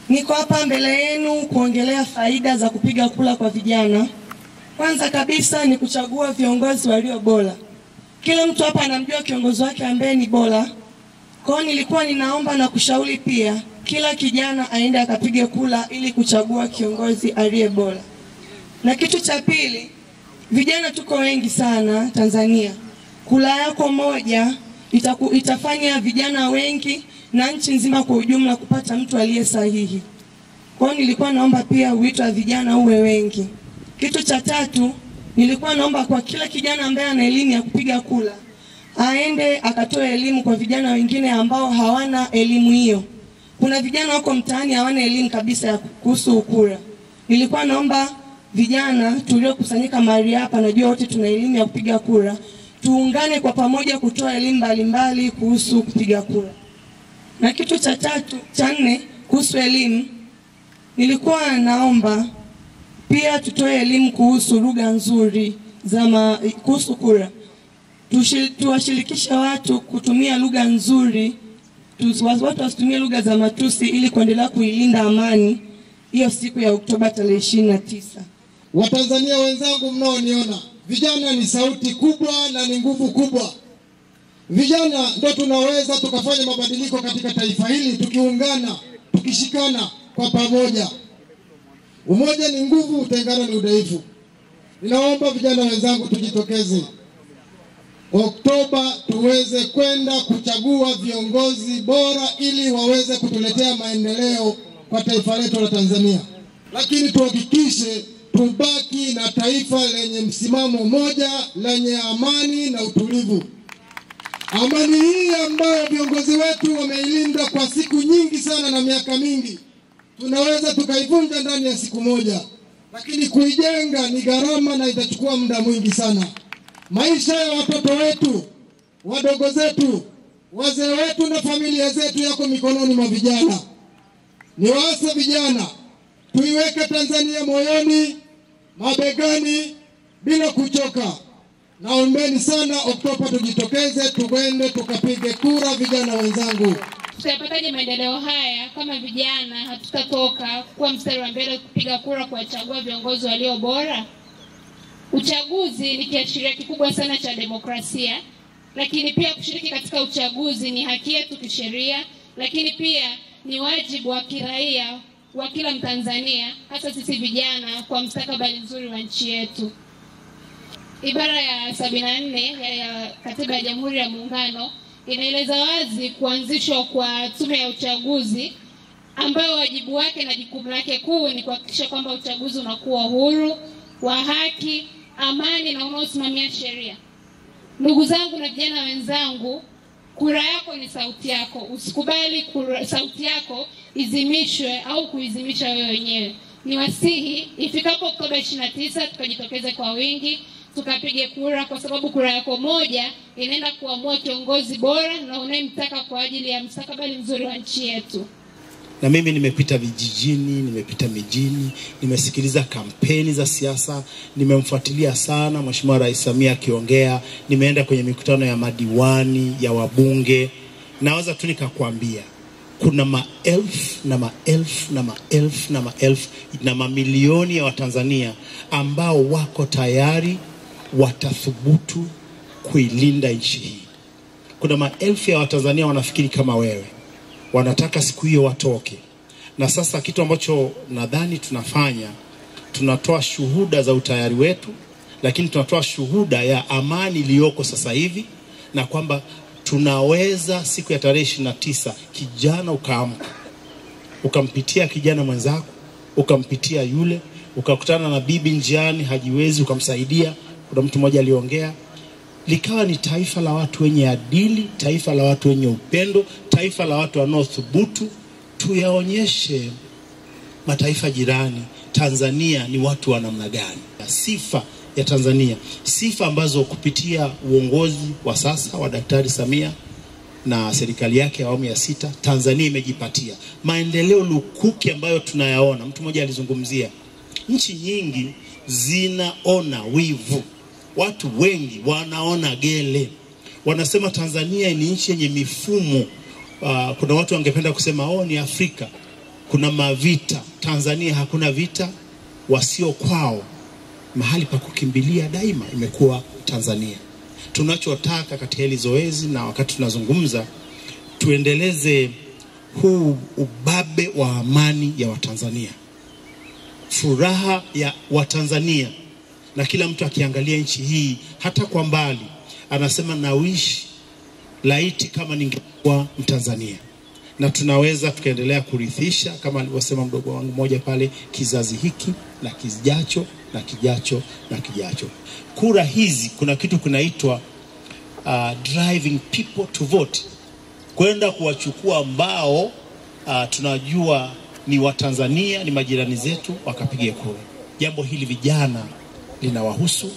Niko hapa mbele yenu kuongelea faida za kupiga kura kwa vijana. Kwanza kabisa ni kuchagua viongozi walio bora. Kila mtu hapa anamjua kiongozi wake ambaye ni bora. Kwa hiyo nilikuwa ninaomba na kushauri pia kila kijana aende akapige kura ili kuchagua kiongozi aliye bora. Na kitu cha pili, vijana tuko wengi sana Tanzania. Kura yako moja itafanya vijana wengi na nchi nzima kwa ujumla kupata mtu aliye sahihi. Kwa hiyo nilikuwa naomba pia wito wa vijana uwe wengi. Kitu cha tatu, nilikuwa naomba kwa kila kijana ambaye ana elimu ya kupiga kura aende akatoe elimu kwa vijana wengine ambao hawana elimu hiyo. Kuna vijana wako mtaani hawana elimu kabisa ya kuhusu kura. Nilikuwa naomba vijana tuliokusanyika mahali hapa, najua wote tuna elimu ya kupiga kura, tuungane kwa pamoja kutoa elimu mbalimbali kuhusu kupiga kura. Na kitu cha nne kuhusu elimu, nilikuwa naomba pia tutoe elimu kuhusu lugha nzuri kuhusu kura. Tuwashirikishe watu kutumia lugha nzuri, watu wasitumie lugha za matusi ili kuendelea kuilinda amani hiyo siku ya Oktoba 29. Watanzania wenzangu mnaoniona, vijana ni sauti kubwa na ni nguvu kubwa. Vijana ndio tunaweza tukafanya mabadiliko katika taifa hili tukiungana, tukishikana kwa pamoja. Umoja ni nguvu, utengano ni udhaifu. Ninaomba vijana wenzangu tujitokeze Oktoba tuweze kwenda kuchagua viongozi bora ili waweze kutuletea maendeleo kwa taifa letu la Tanzania. Lakini tuhakikishe tubaki na taifa lenye msimamo moja, lenye amani na utulivu. Amani hii ambayo viongozi wetu wameilinda kwa siku nyingi sana na miaka mingi, tunaweza tukaivunja ndani ya siku moja. Lakini kuijenga ni gharama na itachukua muda mwingi sana. Maisha ya watoto wetu, wadogo zetu, wazee wetu na familia zetu yako mikononi mwa vijana. Niwaase vijana, tuiweke Tanzania moyoni, mabegani, bila kuchoka. Naombeni sana Oktoba tujitokeze, tuende tukapige kura vijana wenzangu. Tutapataje maendeleo haya kama vijana hatutatoka kwa mstari wa mbele kupiga kura kuwachagua viongozi walio bora? Uchaguzi ni kiashiria kikubwa sana cha demokrasia, lakini pia kushiriki katika uchaguzi ni haki yetu kisheria, lakini pia ni wajibu wa kiraia wa kila Mtanzania, hasa sisi vijana, kwa mustakabali nzuri wa nchi yetu. Ibara ya 74 ya Katiba ya Jamhuri ya Muungano inaeleza wazi kuanzishwa kwa tume ya uchaguzi ambayo wajibu wake na jukumu lake kuu ni kuhakikisha kwamba uchaguzi unakuwa huru, wa haki, amani na unaosimamia sheria. Ndugu zangu na vijana wenzangu, kura yako ni sauti yako. Usikubali sauti yako izimishwe au kuizimisha wewe wenyewe. Niwasihi ifikapo Oktoba 29 tukajitokeze kwa wingi, tukapige kura, kwa sababu kura yako moja inaenda kuamua kiongozi bora na unayemtaka kwa ajili ya mustakabali mzuri wa nchi yetu. Na mimi nimepita vijijini, nimepita mijini, nimesikiliza kampeni za siasa, nimemfuatilia sana Mheshimiwa Rais Samia akiongea, nimeenda kwenye mikutano ya madiwani, ya wabunge. Naweza tu nikakwambia kuna maelfu na maelfu na maelfu na maelfu na mamilioni ya Watanzania ambao wako tayari watathubutu kuilinda nchi hii. Kuna maelfu ya Watanzania wanafikiri kama wewe, wanataka siku hiyo watoke. Na sasa kitu ambacho nadhani tunafanya, tunatoa shuhuda za utayari wetu, lakini tunatoa shuhuda ya amani iliyoko sasa hivi, na kwamba tunaweza siku ya tarehe 29 kijana ukaamka, ukampitia kijana mwenzako, ukampitia yule, ukakutana na bibi njiani hajiwezi, ukamsaidia. Kuna mtu mmoja aliongea, likawa ni taifa la watu wenye adili, taifa la watu wenye upendo, taifa la watu wanaothubutu. Tuyaonyeshe mataifa jirani Tanzania ni watu wa namna gani. Sifa ya Tanzania, sifa ambazo kupitia uongozi wa sasa wa Daktari Samia na serikali yake ya awamu ya 6, Tanzania imejipatia maendeleo lukuki ambayo tunayaona. Mtu mmoja alizungumzia nchi nyingi zinaona wivu, watu wengi wanaona gele. Wanasema Tanzania ni nchi yenye mifumo. Kuna watu wangependa kusema ni Afrika. kuna mavita. Tanzania hakuna vita, wasio kwao mahali pa kukimbilia daima imekuwa Tanzania. Tunachotaka katika hili zoezi na wakati tunazungumza, tuendeleze huu ubabe wa amani ya Watanzania, furaha ya Watanzania, na kila mtu akiangalia nchi hii hata kwa mbali anasema na wish laiti kama ningekuwa Mtanzania. Na tunaweza tukaendelea kurithisha kama alivyosema mdogo wangu mmoja pale, kizazi hiki na kijacho na kijacho na kijacho. Kura hizi kuna kitu kunaitwa driving people to vote, kwenda kuwachukua ambao tunajua ni Watanzania, ni majirani zetu, wakapigia kura. Jambo hili vijana linawahusu,